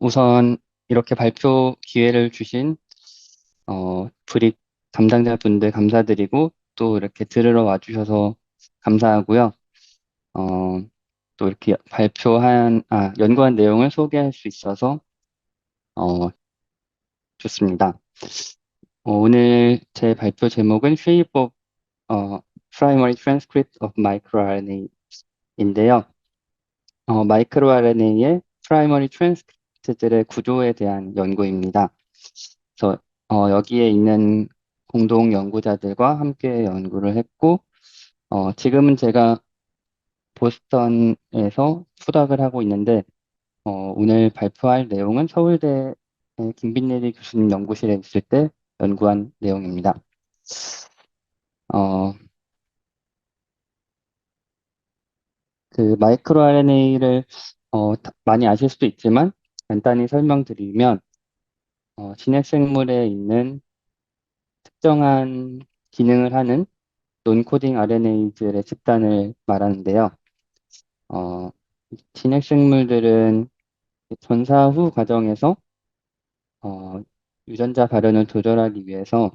우선 이렇게 발표 기회를 주신 브릭 담당자분들 감사드리고 또 이렇게 들으러 와주셔서 감사하고요. 어, 또 이렇게 연구한 내용을 소개할 수 있어서 어, 좋습니다. 오늘 제 발표 제목은 Shape of Primary Transcript of microRNA인데요. 마이크로RNA의 프라이머리 트랜스크립트들의 구조에 대한 연구입니다. 그래서 여기에 있는 공동 연구자들과 함께 연구를 했고, 지금은 제가 보스턴에서 투닥을 하고 있는데, 오늘 발표할 내용은 서울대 김빈내리 교수님 연구실에 있을 때 연구한 내용입니다. 어, 그 마이크로 RNA를 많이 아실 수도 있지만 간단히 설명드리면 진핵생물에 있는 특정한 기능을 하는 논코딩 RNA들의 집단을 말하는데요. 어, 진핵생물들은 전사 후 과정에서 어, 유전자 발현을 조절하기 위해서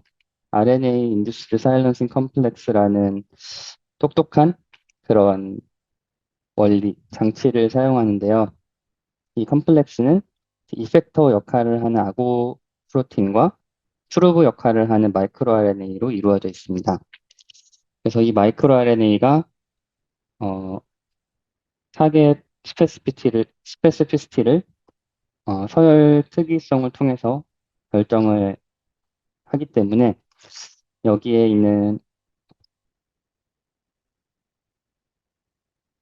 RNA Induced Silencing Complex라는 똑똑한 그런 장치를 사용하는데요. 이 컴플렉스는 이펙터 역할을 하는 아고 프로틴과 큐르브 역할을 하는 마이크로 RNA로 이루어져 있습니다. 그래서 이 마이크로 RNA가 타겟 스페시피시티를 서열 특이성을 통해서 결정을 하기 때문에 여기에 있는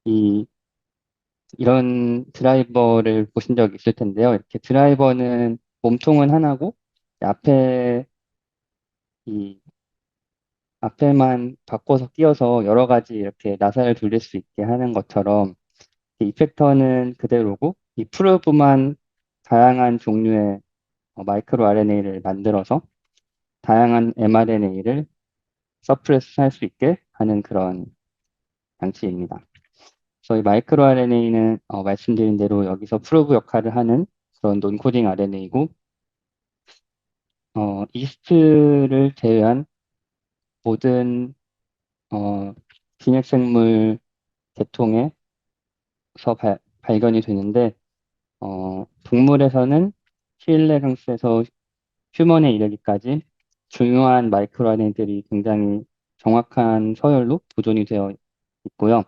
이 이런 드라이버를 보신 적 있을 텐데요. 이렇게 드라이버는 몸통은 하나고 앞에 이 앞에만 바꿔서 끼워서 여러 가지 이렇게 나사를 돌릴 수 있게 하는 것처럼 이 이펙터는 그대로고 이 프로브만 다양한 종류의 마이크로 RNA를 만들어서 다양한 mRNA를 서프레스 할 수 있게 하는 그런 장치입니다. 저희 마이크로 RNA는 말씀드린 대로 여기서 프로브 역할을 하는 그런 논코딩 RNA이고 이스트를 제외한 모든 어, 진핵생물 계통에서 발견이 되는데 동물에서는 힐레강스에서 휴먼에 이르기까지 중요한 마이크로 RNA들이 굉장히 정확한 서열로 보존이 되어 있고요.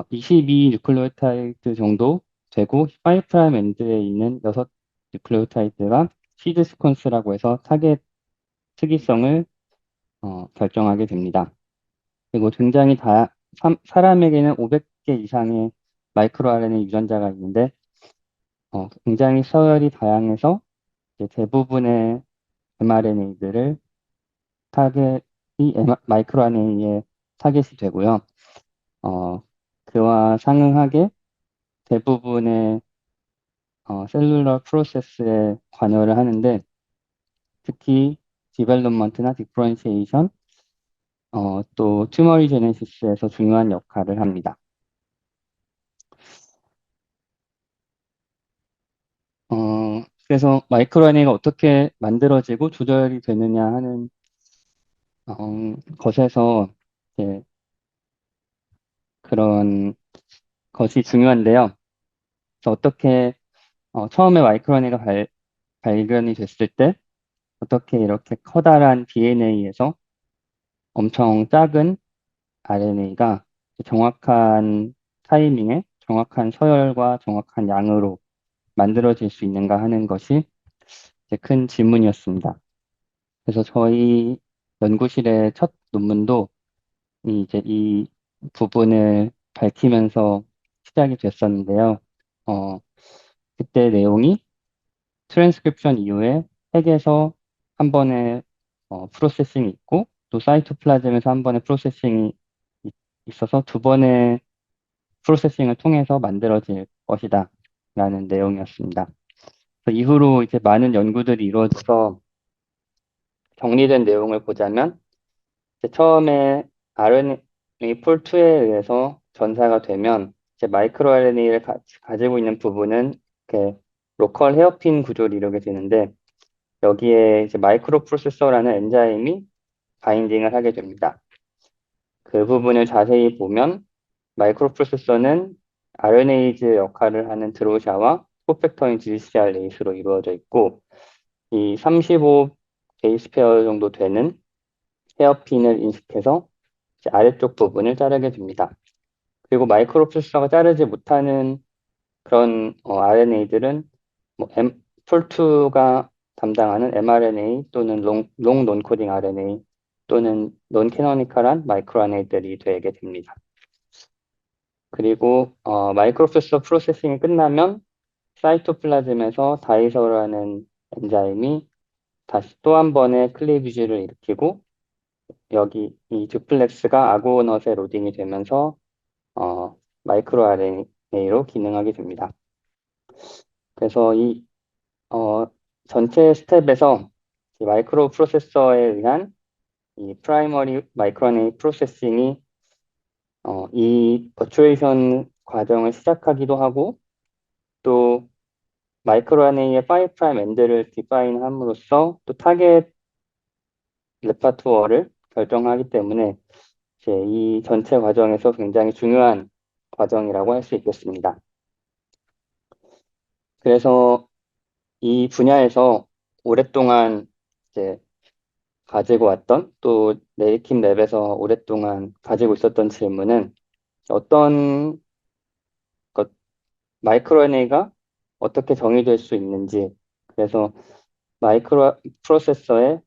22 뉴클레오타이드 정도 되고 5' 엔드에 있는 6 뉴클레오타이드가 시드 시퀀스라고 해서 타겟 특이성을 결정하게 됩니다. 그리고 사람에게는 500개 이상의 마이크로 RNA 유전자가 있는데 굉장히 서열이 다양해서 이제 대부분의 mRNA들을 타겟이 마이크로 RNA의 타겟이 되고요. 어, 그와 상응하게 대부분의 셀룰러 프로세스에 관여를 하는데 특히 디벨롭먼트나 디퍼런시에이션, 또 튜머리제네시스에서 중요한 역할을 합니다. 그래서 마이크로 RNA가 어떻게 만들어지고 조절이 되느냐 하는 것에서 이제 그런 것이 중요한데요. 그래서 어떻게 처음에 마이크로 RNA가 발견이 됐을 때 어떻게 이렇게 커다란 DNA에서 엄청 작은 RNA가 정확한 타이밍에 정확한 서열과 정확한 양으로 만들어질 수 있는가 하는 것이 이제 큰 질문이었습니다. 그래서 저희 연구실의 첫 논문도 이제 이 부분을 밝히면서 시작이 됐었는데요. 어, 그때 내용이 트랜스크립션 이후에 핵에서 한 번의 프로세싱이 있고 또 사이토플라즘에서 한 번의 프로세싱이 있어서 두 번의 프로세싱을 통해서 만들어질 것이다 라는 내용이었습니다. 그래서 이후로 이제 많은 연구들이 이루어져서 정리된 내용을 보자면 이제 처음에 RNA 폴2에 의해서 전사가 되면 이제 마이크로 RNA를 가지고 있는 부분은 이렇게 로컬 헤어핀 구조를 이루게 되는데 여기에 이제 마이크로 프로세서라는 엔자임이 바인딩을 하게 됩니다. 그 부분을 자세히 보면 마이크로 프로세서는 RNase 역할을 하는 드로샤와 코팩터인 GCR 레이스로 이루어져 있고 이 35 베이스 페어 정도 되는 헤어핀을 인식해서 이제 아래쪽 부분을 자르게 됩니다. 그리고 마이크로 프로세서가 자르지 못하는 그런 RNA들은 뭐 폴2가 담당하는 mRNA 또는 롱 논코딩 RNA 또는 논 캐노니컬한 마이크로 RNA들이 되게 됩니다. 그리고 마이크로프로세서 프로세싱이 끝나면 사이토플라즘에서 다이서라는 엔자임이 다시 또 한 번의 클리비지를 일으키고 여기 이 듀플렉스가 아구오넛에 로딩이 되면서 마이크로 RNA로 기능하게 됩니다. 그래서 이 어, 전체 스텝에서 이 마이크로 프로세서에 의한 이 프라이머리 마이크로 RNA 프로세싱이 이 버추에이션 과정을 시작하기도 하고 또 마이크로 RNA의 5' 엔드를 디파인 함으로써 또 타겟 레파투어를 결정하기 때문에 이제 이 전체 과정에서 굉장히 중요한 과정이라고 할 수 있겠습니다. 그래서 이 분야에서 오랫동안 이제 가지고 왔던 또 네이팀 랩에서 오랫동안 가지고 있었던 질문은 어떤 것, 마이크로 RNA가 어떻게 정의될 수 있는지 그래서 마이크로 프로세서의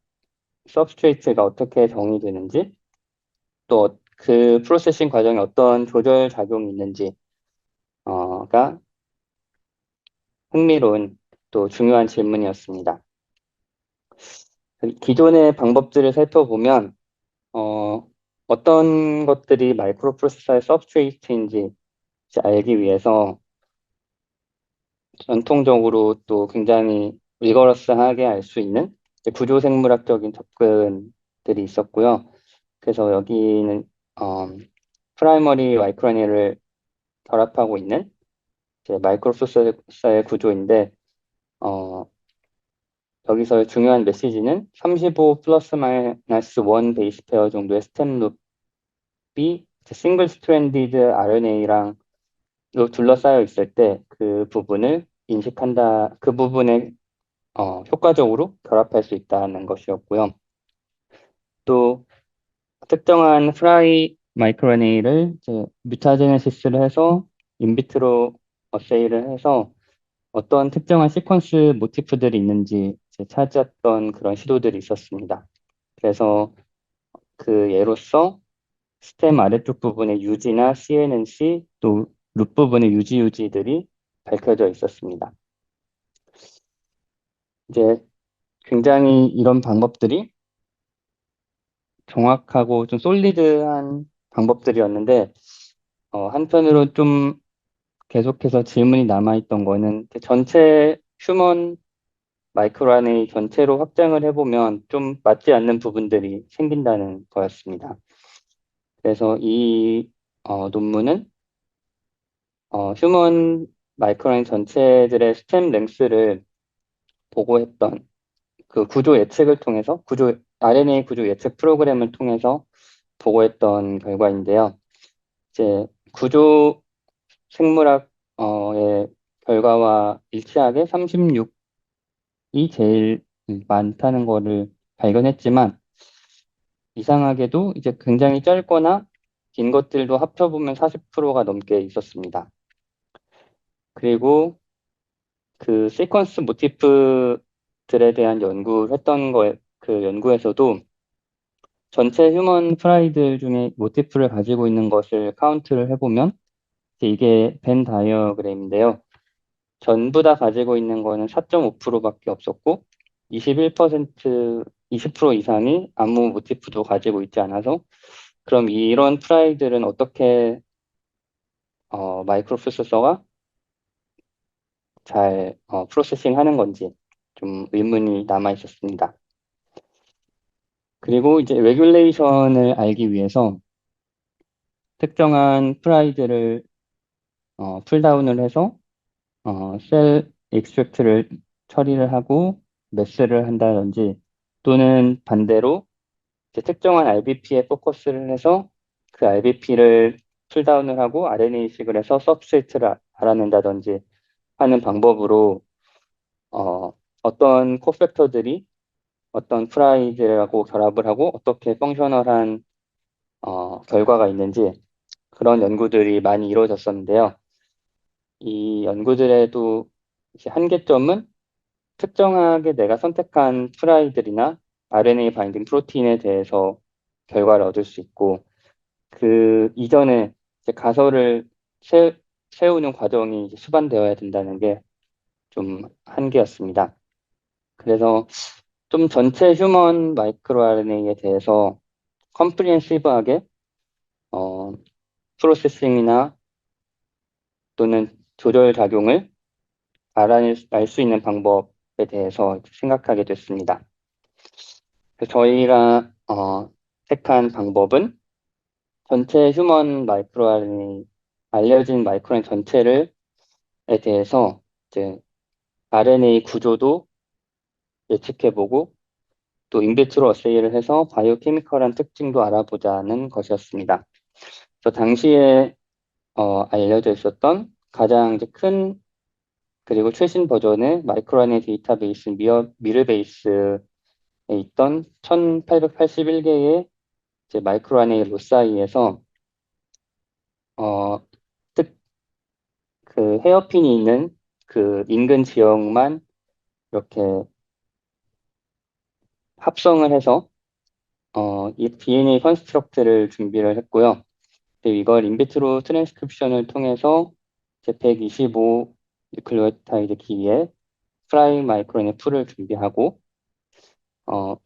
서브스트레이트가 어떻게 정의되는지 또 그 프로세싱 과정에 어떤 조절 작용이 있는지가 흥미로운 또 중요한 질문이었습니다. 기존의 방법들을 살펴보면 어떤 것들이 마이크로 프로세서의 서브스트레이트인지 알기 위해서 전통적으로 또 굉장히 리거러스하게 알 수 있는 구조생물학적인 접근들이 있었고요. 그래서 여기는 어, 프라이머리 마이크로니를 결합하고 있는 이제 마이크로 프로세서의 구조인데 어, 여기서 중요한 메시지는 35 플러스 마이너스 1 베이스 페어 정도의 스템 룹이 싱글 스트랜디드 RNA랑 둘러싸여 있을 때 그 부분을 인식한다, 그 부분에 효과적으로 결합할 수 있다는 것이었고요. 또 특정한 프라이 마이크로RNA를 이제 뮤타제네시스를 해서 인비트로 어세이를 해서 어떤 특정한 시퀀스 모티프들이 있는지 이제 찾았던 그런 시도들이 있었습니다. 그래서 그 예로서 스템 아래쪽 부분의 유지나 CNNC 또 룹 부분의 유지들이 밝혀져 있었습니다. 이제 굉장히 이런 방법들이 정확하고 좀 솔리드한 방법들이었는데 한편으로 좀 계속해서 질문이 남아있던 거는 전체 휴먼 마이크로 RNA 전체로 확장을 해보면 좀 맞지 않는 부분들이 생긴다는 거였습니다. 그래서 이 논문은 휴먼 마이크로 RNA 전체들의 스템 랭스를 보고했던 그 구조 예측을 통해서 RNA 구조 예측 프로그램을 통해서 보고했던 결과인데요. 이제 구조 생물학의 결과와 일치하게 36이 제일 많다는 거를 발견했지만 이상하게도 이제 굉장히 짧거나 긴 것들도 합쳐보면 40%가 넘게 있었습니다. 그리고 그 시퀀스 모티프들에 대한 연구를 했던 그 연구에서도 전체 휴먼 프라이들 중에 모티프를 가지고 있는 것을 카운트를 해보면 이게 벤 다이어그램인데요. 전부 다 가지고 있는 거는 4.5%밖에 없었고 21%, 20% 이상이 아무 모티프도 가지고 있지 않아서 그럼 이런 프라이들은 어떻게 마이크로 프로세서가 잘 프로세싱 하는 건지 좀 의문이 남아 있었습니다. 그리고 이제 레귤레이션을 알기 위해서 특정한 프라이들을 풀다운을 해서 셀 익스트랙트를 처리를 하고 매스를 한다든지 또는 반대로 이제 특정한 RBP에 포커스를 해서 그 RBP를 풀다운을 하고 RNA-식을 해서 서브스트레이트를 알아낸다든지 하는 방법으로 어떤 코팩터들이 어떤 프라이드라고 결합을 하고 어떻게 펑셔널한 결과가 있는지 그런 연구들이 많이 이루어졌었는데요. 이 연구들에도 이제 한계점은 특정하게 내가 선택한 프라이들이나 RNA 바인딩 프로틴에 대해서 결과를 얻을 수 있고 그 이전에 이제 가설을 세우는 과정이 이제 수반되어야 된다는 게 좀 한계였습니다. 그래서 좀 전체 휴먼 마이크로 RNA에 대해서 컴프리헨시브하게 어, 프로세싱이나 또는 조절 작용을 알 수 있는 방법에 대해서 생각하게 됐습니다. 그래서 저희가 택한 방법은 전체 휴먼 마이크로 RNA, 알려진 마이크로 RNA 전체를에 대해서 이제 RNA 구조도 예측해보고 또 인비트로 어세이를 해서 바이오케미컬한 특징도 알아보자는 것이었습니다. 그래서 당시에 알려져 있었던 가장 이제 큰 그리고 최신 버전의 마이크로RNA 데이터베이스 미르베이스에 있던 1881개의 이제 마이크로RNA 로사이에서 어, 특, 그 헤어핀이 있는 그 인근 지역만 이렇게 합성을 해서 이 DNA 컨스트럭트를 준비를 했고요. 그리고 이걸 인비트로 트랜스크립션을 통해서 이제 125 뉴클레오타이드 길이의 프라이 마이크로의 풀을 준비하고 어,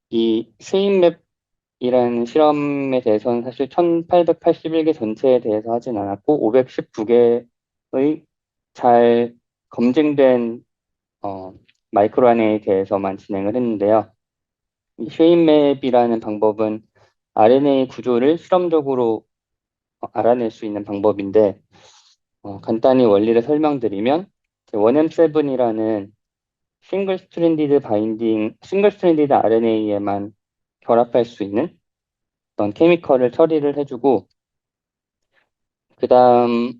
이 스윗맵이라는 실험에 대해서는 사실 1881개 전체에 대해서 하진 않았고 519개의 잘 검증된 마이크로 RNA에 대해서만 진행을 했는데요. 이 스윗맵이라는 방법은 RNA 구조를 실험적으로 알아낼 수 있는 방법인데 간단히 원리를 설명드리면 원엠7이라는 싱글 스트랜디드 RNA에만 결합할 수 있는 어떤 케미컬을 처리를 해주고, 그 다음,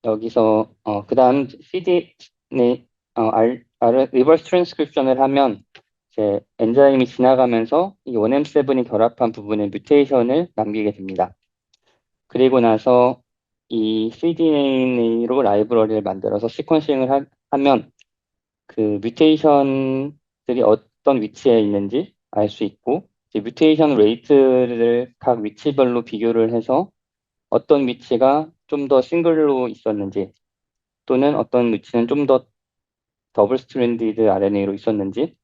그 다음 CD네, 리버스 트랜스크립션을 하면, 이제 엔자임이 지나가면서 이 1M7이 결합한 부분에 뮤테이션을 남기게 됩니다. 그리고 나서 이 cDNA로 라이브러리를 만들어서 시퀀싱을 하면 그 뮤테이션들이 어떤 위치에 있는지 알 수 있고, 이제 뮤테이션 레이트를 각 위치별로 비교를 해서 어떤 위치가 좀 더 싱글로 있었는지, 또는 어떤 위치는 좀 더 더블 스트랜디드 RNA로 있었는지를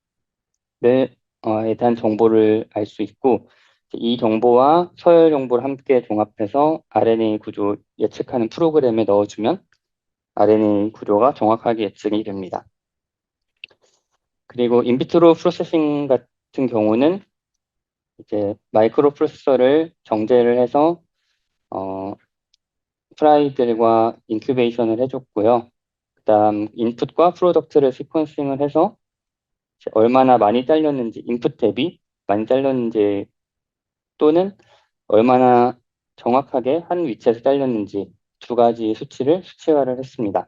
에 대한 정보를 알 수 있고, 이 정보와 서열 정보를 함께 종합해서 RNA 구조 예측하는 프로그램에 넣어주면 RNA 구조가 정확하게 예측이 됩니다. 그리고 인비트로 프로세싱 같은 경우는 이제 마이크로 프로세서를 정제를 해서 어, 프라이들과 인큐베이션을 해줬고요. 그다음 인풋과 프로덕트를 시퀀싱을 해서 이제 얼마나 많이 잘렸는지 인풋 대비 많이 잘렸는지 또는 얼마나 정확하게 한 위치에서 잘렸는지 두 가지 수치를 수치화를 했습니다.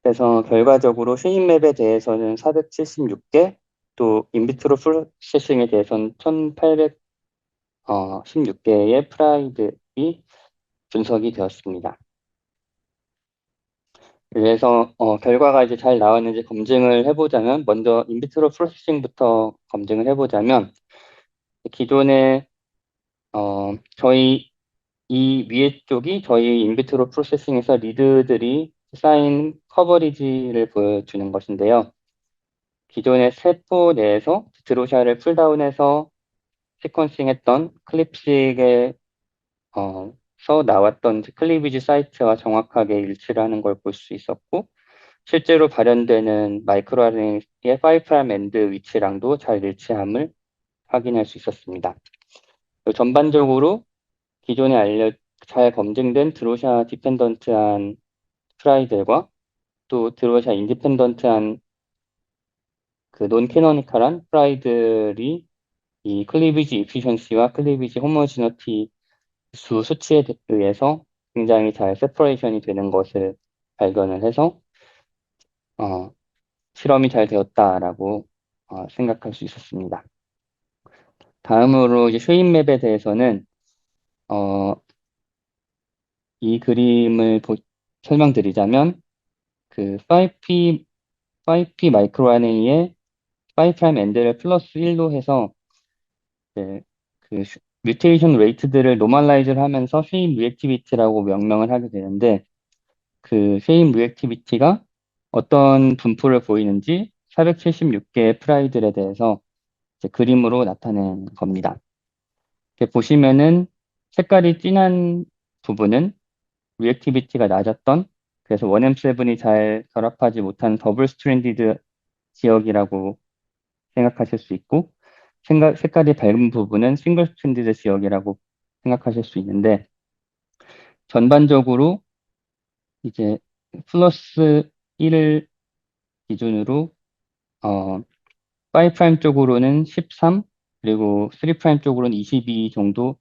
그래서 결과적으로 스윗맵에 대해서는 476개, 또 인비트로 프로세싱에 대해서는 1816개의 프라이들이 분석이 되었습니다. 그래서 결과가 이제 잘 나왔는지 검증을 해보자면 먼저 인비트로 프로세싱부터 검증을 해보자면 기존에 저희 이 위에 쪽이 저희 인비트로 프로세싱에서 리드들이 쌓인 커버리지를 보여주는 것인데요. 기존의 세포 내에서 드로샤를 풀다운해서 시퀀싱했던 클립식에 서 나왔던 클리비지 사이트와 정확하게 일치를 하는 걸 볼 수 있었고 실제로 발현되는 마이크로 RNA의 5' 엔드 위치랑도 잘 일치함을 확인할 수 있었습니다. 전반적으로 기존에 잘 검증된 드로샤 디펜던트한 프라이들과 또 드로샤 인디펜던트한 그 논 캐노니컬한 프라이들이 이 클리비지 이피션시와 클리비지 호모지너티 수 수치에 의해서 굉장히 잘 세퍼레이션이 되는 것을 발견을 해서 어, 실험이 잘 되었다라고 생각할 수 있었습니다. 다음으로 이제 쉐임맵에 대해서는 어, 이 그림을 설명드리자면 그 5P 마이크로 RNA에 5' 엔드를 플러스 1로 해서 네, 그 뮤테이션 레이트들을 노멀라이즈를 하면서 쉐임 리액티비티라고 명명을 하게 되는데 그 쉐임 리액티비티가 어떤 분포를 보이는지 476개의 프라이들에 대해서 이제 그림으로 나타낸 겁니다. 이렇게 보시면은 색깔이 진한 부분은 리액티비티가 낮았던 그래서 1M7이 잘 결합하지 못한 더블 스트랜디드 지역이라고 생각하실 수 있고 색깔이 밝은 부분은 싱글 스트랜디드 지역이라고 생각하실 수 있는데 전반적으로 이제 플러스 1을 기준으로 어, 5' 쪽으로는 13 그리고 3' 쪽으로는 22 정도의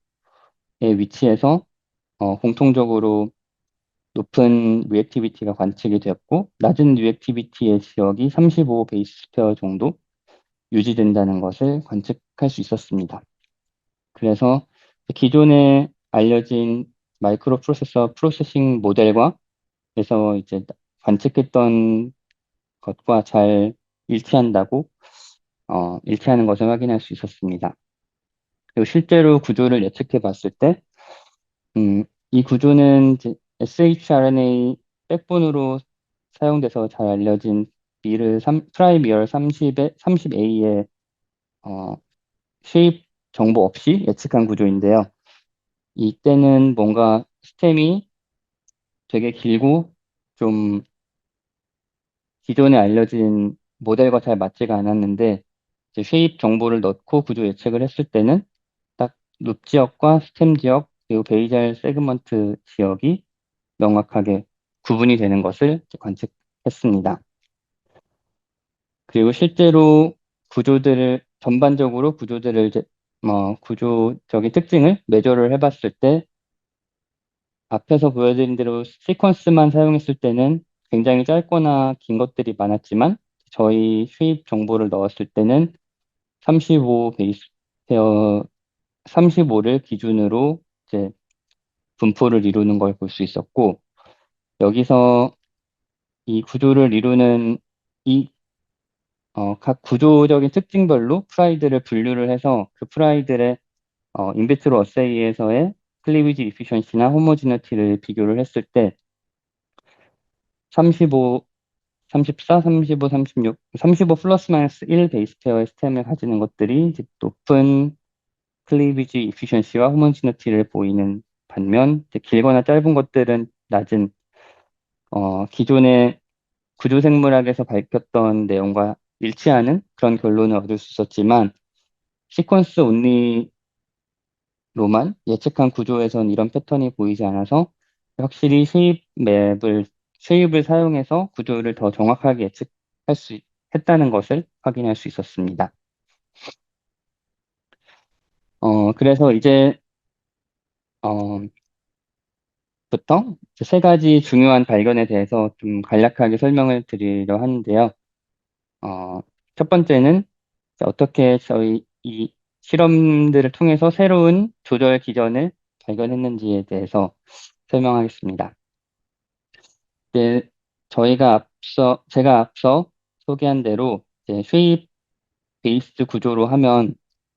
위치에서 공통적으로 높은 리액티비티가 관측이 되었고 낮은 리액티비티의 지역이 35 베이스 페어 정도 유지된다는 것을 관측할 수 있었습니다. 그래서 기존에 알려진 마이크로 프로세서 프로세싱 모델과 그래서 이제 관측했던 것과 잘 일치한다고 일치하는 것을 확인할 수 있었습니다. 그리고 실제로 구조를 예측해 봤을 때 이 구조는 이제 shRNA 백본으로 사용돼서 잘 알려진 프라이미얼 30A의 수입 정보 없이 예측한 구조인데요. 이때는 뭔가 스템이 되게 길고 좀 기존에 알려진 모델과 잘 맞지가 않았는데 이제 쉐입 정보를 넣고 구조 예측을 했을 때는 딱 룹 지역과 스템 지역 그리고 베이잘 세그먼트 지역이 명확하게 구분이 되는 것을 이제 관측했습니다. 그리고 실제로 전반적으로 구조들을 이제 구조적인 특징을 매저를 해봤을 때 앞에서 보여드린 대로 시퀀스만 사용했을 때는 굉장히 짧거나 긴 것들이 많았지만 저희 수입 정보를 넣었을 때는 35 베이스 페어 35를 기준으로 이제 분포를 이루는 걸 볼 수 있었고 여기서 이 구조를 이루는 이 각 구조적인 특징별로 프라이드를 분류를 해서 그 프라이들의 인비트로 어세이에서의 클리비지 이피션시나 호모지너티를 비교를 했을 때 35, 34, 35, 36, 35 플러스 마이너스 1 베이스 페어의 스템을 가지는 것들이 이제 높은 클리비지 이피션시와 호모지너티를 보이는 반면 이제 길거나 짧은 것들은 낮은 기존의 구조생물학에서 밝혔던 내용과 일치하는 그런 결론을 얻을 수 있었지만 시퀀스 온리로만 예측한 구조에선 이런 패턴이 보이지 않아서 확실히 쉐입을 사용해서 구조를 더 정확하게 예측할 수 했다는 것을 확인할 수 있었습니다. 그래서 이제 어, 부터 세 가지 중요한 발견에 대해서 좀 간략하게 설명을 드리려 하는데요. 어, 첫 번째는 어떻게 저희 이 실험들을 통해서 새로운 조절 기전을 발견했는지에 대해서 설명하겠습니다. 이제 제가 앞서 소개한 대로 이제 쉐입 베이스 구조로 하면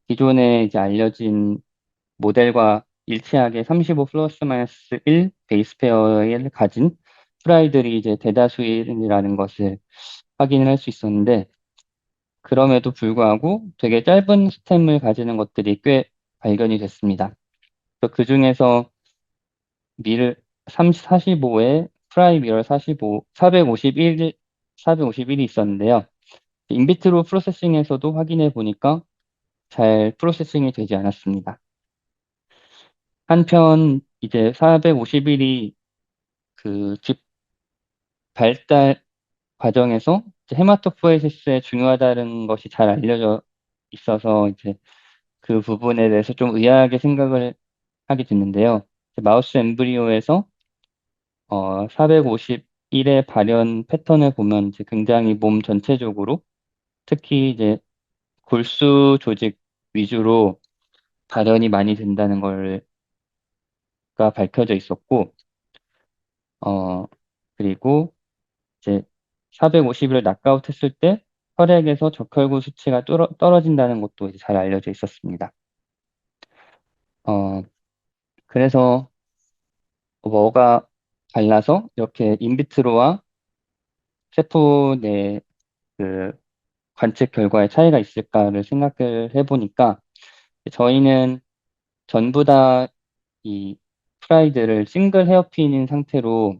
기존에 이제 알려진 모델과 일치하게 35 플러스 마이너스 1 베이스 페어를 가진 프라이들이 이제 대다수이라는 것을 확인을 할 수 있었는데 그럼에도 불구하고 되게 짧은 스템을 가지는 것들이 꽤 발견이 됐습니다. 그 중에서 미를 45에 프라이 미러 45, 451이 있었는데요. 인비트로 프로세싱에서도 확인해 보니까 잘 프로세싱이 되지 않았습니다. 한편 이제 451이 그 발달 과정에서 이제 헤마토포iesis에 중요하다는 것이 잘 알려져 있어서 이제 그 부분에 대해서 좀 의아하게 생각을 하게 됐는데요. 이제 마우스 엠브리오에서 451의 발현 패턴을 보면 이제 굉장히 몸 전체적으로 특히 이제 골수 조직 위주로 발현이 많이 된다는 걸가 밝혀져 있었고, 어, 그리고 이제 450을 낙아웃 했을 때 혈액에서 적혈구 수치가 떨어진다는 것도 이제 잘 알려져 있었습니다. 어, 그래서 뭐가 달라서 이렇게 인비트로와 세포 내 그 관측 결과에 차이가 있을까를 생각을 해보니까 저희는 전부 다 이 프라이드를 싱글 헤어핀인 상태로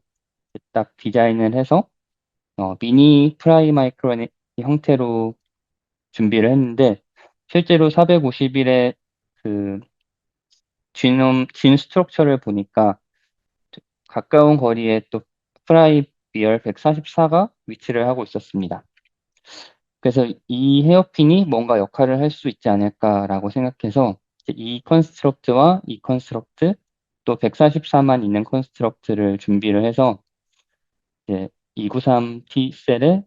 딱 디자인을 해서 미니 프라이 마이크론 형태로 준비를 했는데 실제로 451의 그 진 스트럭처를 보니까 가까운 거리에 또 프라이 비열 144가 위치를 하고 있었습니다. 그래서 이 헤어핀이 뭔가 역할을 할 수 있지 않을까라고 생각해서 이제 이 컨스트럭트와 이 컨스트럭트 또 144만 있는 컨스트럭트를 준비를 해서 이제 293T 셀에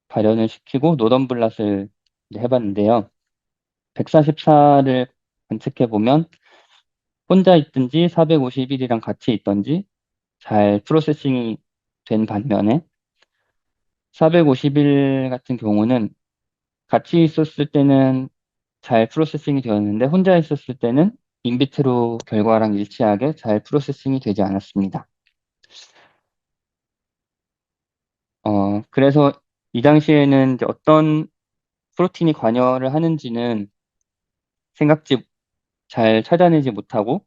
발현을 시키고 노던블랏을 해봤는데요. 144를 관측해 보면 혼자 있든지 451이랑 같이 있든지 잘 프로세싱이 된 반면에 451 같은 경우는 같이 있었을 때는 잘 프로세싱이 되었는데 혼자 있었을 때는 인비트로 결과랑 일치하게 잘 프로세싱이 되지 않았습니다. 그래서 이 당시에는 이제 어떤 프로틴이 관여를 하는지는 생각지 잘 찾아내지 못하고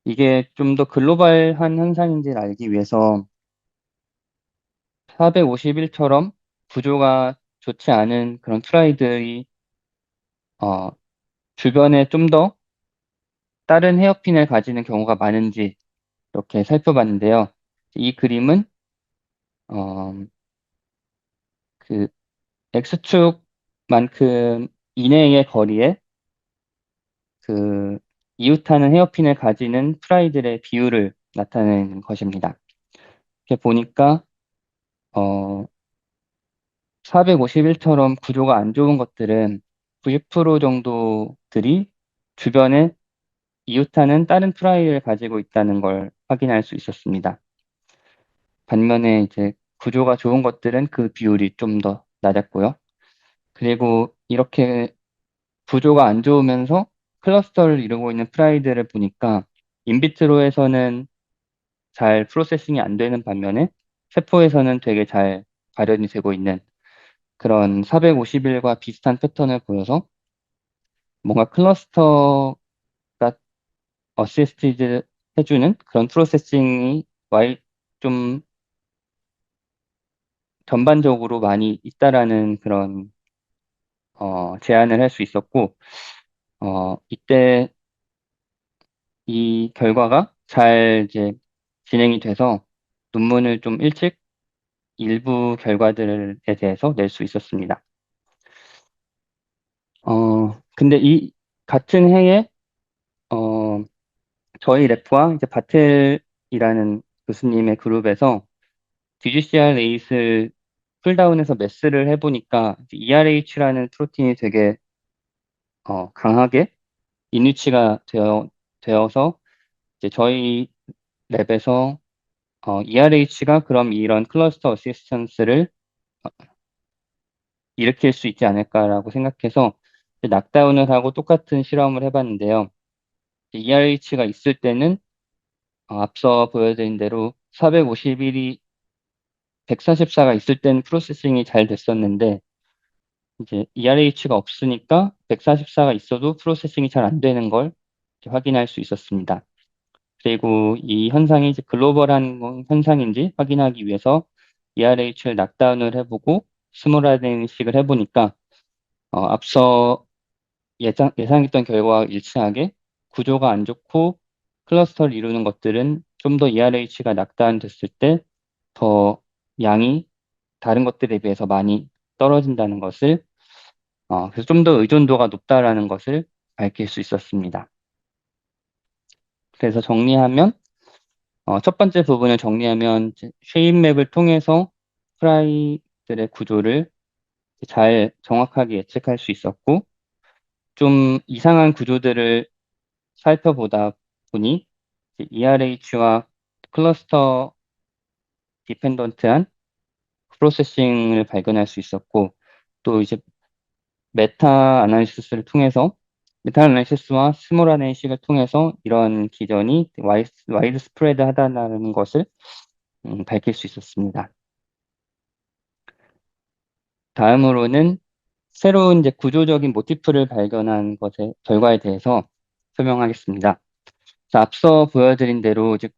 이게 좀 더 글로벌한 현상인지를 알기 위해서 451처럼 구조가 좋지 않은 그런 프라이들이 어, 주변에 좀 더 다른 헤어핀을 가지는 경우가 많은지 이렇게 살펴봤는데요. 이 그림은 어, 그 X축만큼 이내의 거리에 그 이웃하는 헤어핀을 가지는 프라이들의 비율을 나타내는 것입니다. 이렇게 보니까 어, 451처럼 구조가 안 좋은 것들은 90% 정도들이 주변에 이웃하는 다른 프라이를 가지고 있다는 걸 확인할 수 있었습니다. 반면에 이제 구조가 좋은 것들은 그 비율이 좀 더 낮았고요. 그리고 이렇게 구조가 안 좋으면서 클러스터를 이루고 있는 프라이드를 보니까 인비트로에서는 잘 프로세싱이 안 되는 반면에 세포에서는 되게 잘 발현이 되고 있는 그런 451과 비슷한 패턴을 보여서 뭔가 클러스터가 어시스티드 해주는 그런 프로세싱이 좀 전반적으로 많이 있다라는 그런 제안을 할 수 있었고 이때 이 결과가 잘 이제 진행이 돼서 논문을 좀 일찍 일부 결과들에 대해서 낼 수 있었습니다. 근데 이 같은 해에 어, 저희 래프와 이제 바텔이라는 교수님의 그룹에서 DGCR 레이스를 풀다운해서 매스를 해보니까 ERH라는 프로틴이 되게 강하게 인유치가 되어서 이제 저희 랩에서 ERH가 그럼 이런 클러스터 어시스턴스를 일으킬 수 있지 않을까라고 생각해서 이제 낙다운을 하고 똑같은 실험을 해봤는데요. ERH가 있을 때는 앞서 보여드린 대로 451이 144가 있을 때는 프로세싱이 잘 됐었는데 이제 ERH가 없으니까 144가 있어도 프로세싱이 잘 안 되는 걸 확인할 수 있었습니다. 그리고 이 현상이 이제 글로벌한 현상인지 확인하기 위해서 ERH를 낙다운을 해보고 스몰라덴식을 해보니까 앞서 예상했던 결과와 일치하게 구조가 안 좋고 클러스터를 이루는 것들은 좀 더 ERH가 낙다운 됐을 때 더 양이 다른 것들에 비해서 많이 떨어진다는 것을, 그래서 좀 더 의존도가 높다라는 것을 밝힐 수 있었습니다. 그래서 정리하면, 첫 번째 부분을 정리하면 쉐입 맵을 통해서 프라이들의 구조를 잘 정확하게 예측할 수 있었고, 좀 이상한 구조들을 살펴보다 보니 ERH와 클러스터 디펜던트한 프로세싱을 발견할 수 있었고, 또 이제 메타 아나리시스를 통해서 메타 아나리시스와 스몰 아나리식을 통해서 이런 기전이 와이드 스프레드 하다는 것을 밝힐 수 있었습니다. 다음으로는 새로운 이제 구조적인 모티프를 발견한 것의 결과에 대해서 설명하겠습니다. 자, 앞서 보여드린 대로 이제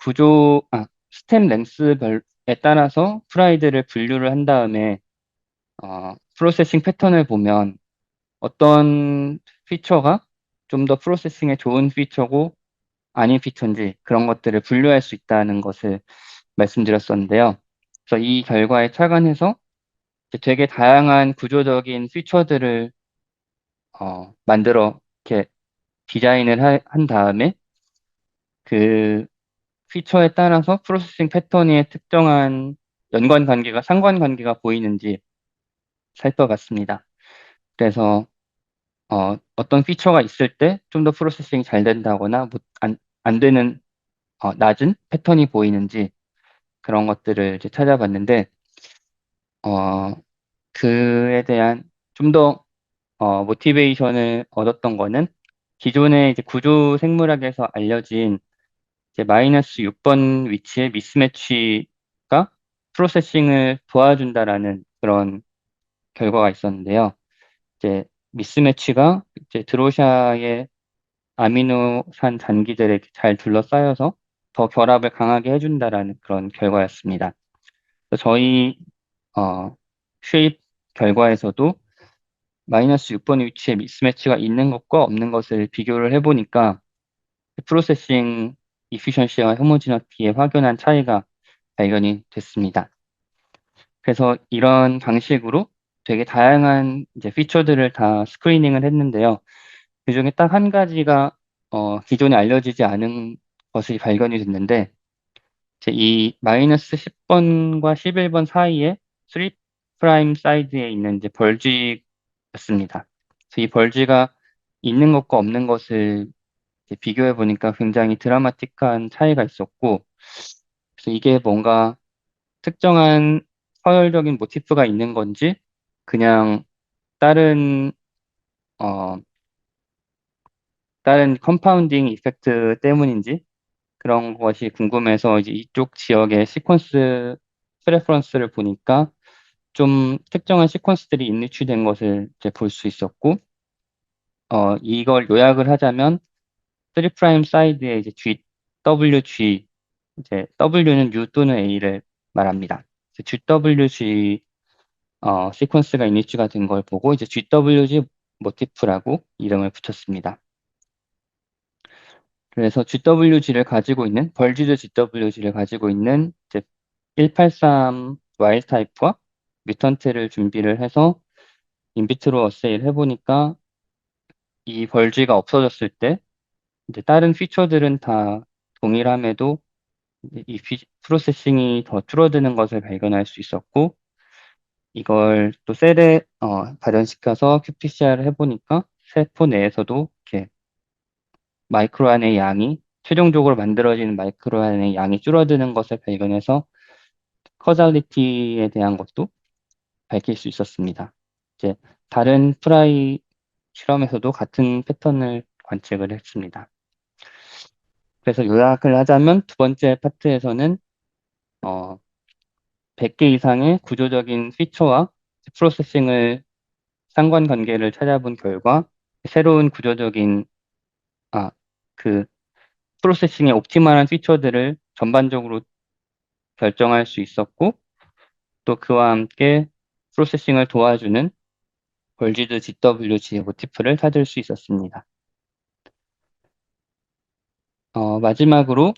스템 랭스별에 따라서 프라이드를 분류를 한 다음에 프로세싱 패턴을 보면 어떤 피처가 좀 더 프로세싱에 좋은 피처고 아닌 피처인지 그런 것들을 분류할 수 있다는 것을 말씀드렸었는데요. 그래서 이 결과에 착안해서 이제 되게 다양한 구조적인 피처들을 만들어 이렇게 디자인을 한 다음에 그 피처에 따라서 프로세싱 패턴의 특정한 연관 관계가 상관 관계가 보이는지 살펴봤습니다. 그래서 어떤 피처가 있을 때 좀 더 프로세싱이 잘 된다거나 안 되는 낮은 패턴이 보이는지 그런 것들을 이제 찾아봤는데 어, 그에 대한 좀 더 모티베이션을 얻었던 거는 기존의 이제 구조 생물학에서 알려진 이제 마이너스 6번 위치의 미스매치가 프로세싱을 도와준다라는 그런 결과가 있었는데요. 이제 미스매치가 이제 드로샤의 아미노산 단기들에 잘 둘러싸여서 더 결합을 강하게 해준다라는 그런 결과였습니다. 그래서 저희 쉐입 결과에서도 마이너스 6번 위치에 미스매치가 있는 것과 없는 것을 비교를 해보니까 프로세싱 이피션시와 호모지너티의 확연한 차이가 발견이 됐습니다. 그래서 이런 방식으로 되게 다양한 이제 피처들을 다 스크리닝을 했는데요. 그중에 딱 한 가지가 기존에 알려지지 않은 것이 발견이 됐는데 이제 이 마이너스 10번과 11번 사이에 3 프라임 사이드에 있는 이제 벌지였습니다. 그래서 이 벌지가 있는 것과 없는 것을 이제 비교해 보니까 굉장히 드라마틱한 차이가 있었고, 그래서 이게 뭔가 특정한 서열적인 모티프가 있는 건지, 그냥 다른, 어, 다른 컴파운딩 이펙트 때문인지, 그런 것이 궁금해서 이제 이쪽 지역의 시퀀스 프레퍼런스를 보니까 좀 특정한 시퀀스들이 인리치된 것을 이제 볼 수 있었고, 이걸 요약을 하자면 3 프라임 사이드에 이제 GWG, 이제 W는 U 또는 A를 말합니다. GWG 시퀀스가 인리치가 된 걸 보고 이제 GWG 모티프라고 이름을 붙였습니다. 그래서 GWG를 가지고 있는 벌지드 GWG를 가지고 있는 이제 183 와일드 타입과 뮤턴트를 준비를 해서 인비트로 어세이를 해보니까 이 벌지가 없어졌을 때 이제 다른 피처들은 다 동일함에도 이 프로세싱이 더 줄어드는 것을 발견할 수 있었고 이걸 또 셀에 발현시켜서 qPCR을 해보니까 세포 내에서도 이렇게 마이크로RNA 양이 최종적으로 만들어지는 마이크로RNA 양이 줄어드는 것을 발견해서 커잘리티에 대한 것도 밝힐 수 있었습니다. 이제 다른 프라이 실험에서도 같은 패턴을 관측을 했습니다. 그래서 요약을 하자면 두 번째 파트에서는 어, 100개 이상의 구조적인 피처와 프로세싱을 상관관계를 찾아본 결과 새로운 구조적인 아, 그 프로세싱의 옵티멀한 피처들을 전반적으로 결정할 수 있었고 또 그와 함께 프로세싱을 도와주는 벌지드 GWG 모티프를 찾을 수 있었습니다. 마지막으로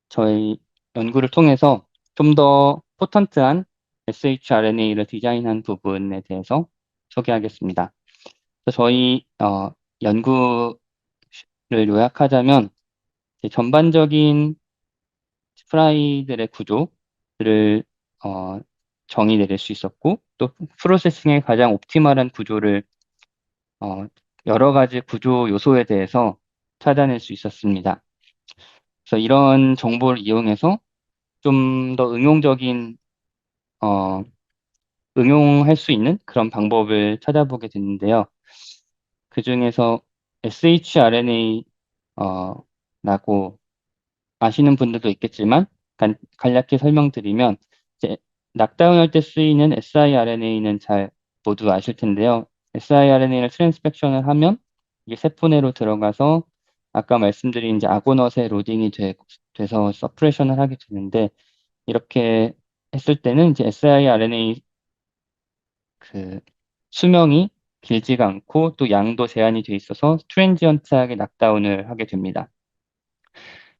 저희 연구를 통해서 좀 더 포턴트한 shRNA를 디자인한 부분에 대해서 소개하겠습니다. 그래서 저희 연구를 요약하자면 이제 전반적인 프라이들의 구조를 어, 정의 내릴 수 있었고 또 프로세싱의 가장 옵티멀한 구조를 어, 여러 가지 구조 요소에 대해서 찾아낼 수 있었습니다. 그래서 이런 정보를 이용해서 좀 더 어, 응용할 수 있는 그런 방법을 찾아보게 됐는데요. 그중에서 shRNA 라고 아시는 분들도 있겠지만 간략히 설명드리면 이제 낙다운할 때 쓰이는 siRNA는 잘 모두 아실 텐데요. siRNA를 트랜스펙션을 하면 이게 세포 내로 들어가서 아까 말씀드린 이제 아고넛에 로딩이 돼서 서프레션을 하게 되는데 이렇게 했을 때는 이제 siRNA 그 수명이 길지가 않고 또 양도 제한이 돼 있어서 트랜지언트하게 낙다운을 하게 됩니다.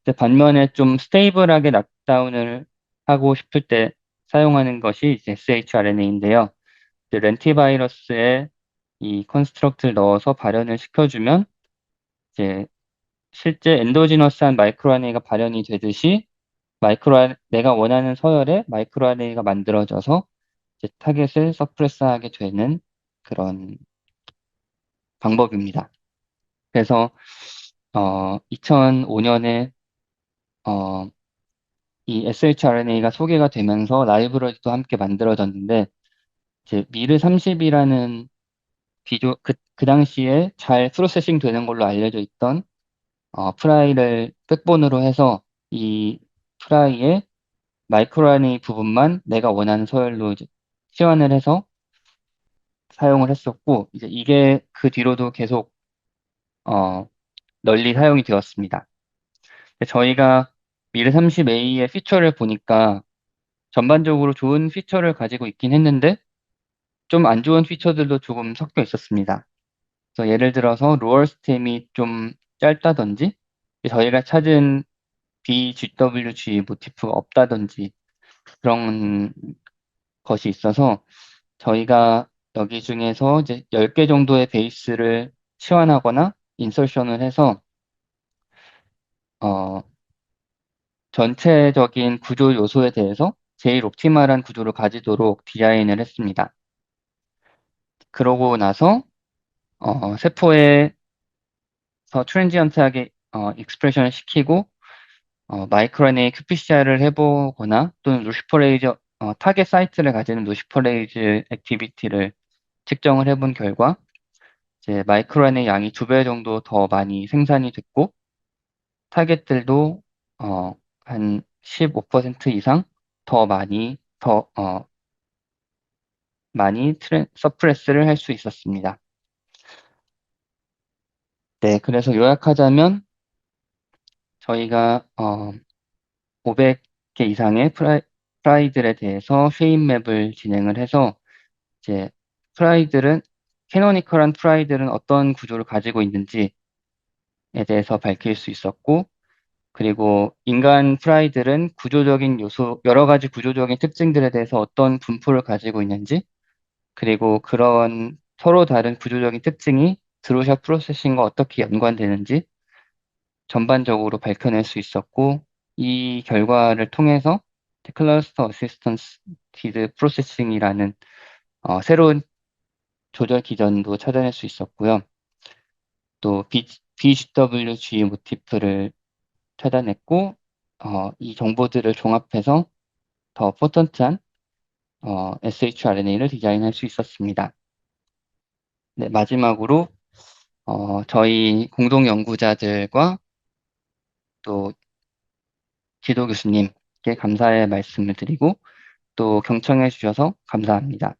근데 반면에 좀 스테이블하게 락다운을 하고 싶을 때 사용하는 것이 이제 shRNA인데요. 렌티바이러스에 이 컨스트럭트를 넣어서 발현을 시켜주면 이제 실제 엔도지너스한 마이크로 RNA가 발현이 되듯이 내가 원하는 서열의 마이크로 RNA가 만들어져서 이제 타겟을 서프레스하게 되는 그런 방법입니다. 그래서 2005년에 이 shRNA가 소개가 되면서 라이브러리도 함께 만들어졌는데, 이제 미르 30이라는 그 당시에 잘 프로세싱 되는 걸로 알려져 있던, 프라이를 백본으로 해서 이 프라이의 마이크로 RNA 부분만 내가 원하는 서열로 이제 치환을 해서 사용을 했었고, 이제 이게 그 뒤로도 계속, 어, 널리 사용이 되었습니다. 저희가 미르 30A의 피처를 보니까 전반적으로 좋은 피처를 가지고 있긴 했는데, 좀 안 좋은 피처들도 조금 섞여 있었습니다. 그래서 예를 들어서 로얼 스템이 좀 짧다든지 저희가 찾은 BGWG 모티프가 없다든지 그런 것이 있어서 저희가 여기 중에서 이제 10개 정도의 베이스를 치환하거나 인설션을 해서 어, 전체적인 구조 요소에 대해서 제일 옵티멀한 구조를 가지도록 디자인을 했습니다. 그러고 나서 세포에 트랜지언트하게 익스프레션을 시키고 마이크로RNA qPCR을 해보거나 또는 루시퍼레이즈 타겟 사이트를 가지는 루시퍼레이즈 액티비티를 측정을 해본 결과 이제 마이크로RNA 양이 2배 정도 더 많이 생산이 됐고 타겟들도 한 15% 이상 더 많이 서프레스를 할 수 있었습니다. 네, 그래서 요약하자면 저희가 500개 이상의 프라이들에 대해서 쉐입맵을 진행을 해서 이제 캐노니컬한 프라이들은 어떤 구조를 가지고 있는지에 대해서 밝힐 수 있었고, 그리고 인간 프라이들은 여러 가지 구조적인 특징들에 대해서 어떤 분포를 가지고 있는지, 그리고 그런 서로 다른 구조적인 특징이 드로샤 프로세싱과 어떻게 연관되는지 전반적으로 밝혀낼 수 있었고, 이 결과를 통해서 클러스터 어시스턴티드 프로세싱이라는 새로운 조절 기전도 찾아낼 수 있었고요. 또 BGWG 모티프를 찾아냈고, 이 정보들을 종합해서 더 포턴트한 shRNA를 디자인할 수 있었습니다. 네, 마지막으로 저희 공동 연구자들과 또 지도 교수님께 감사의 말씀을 드리고 또 경청해 주셔서 감사합니다.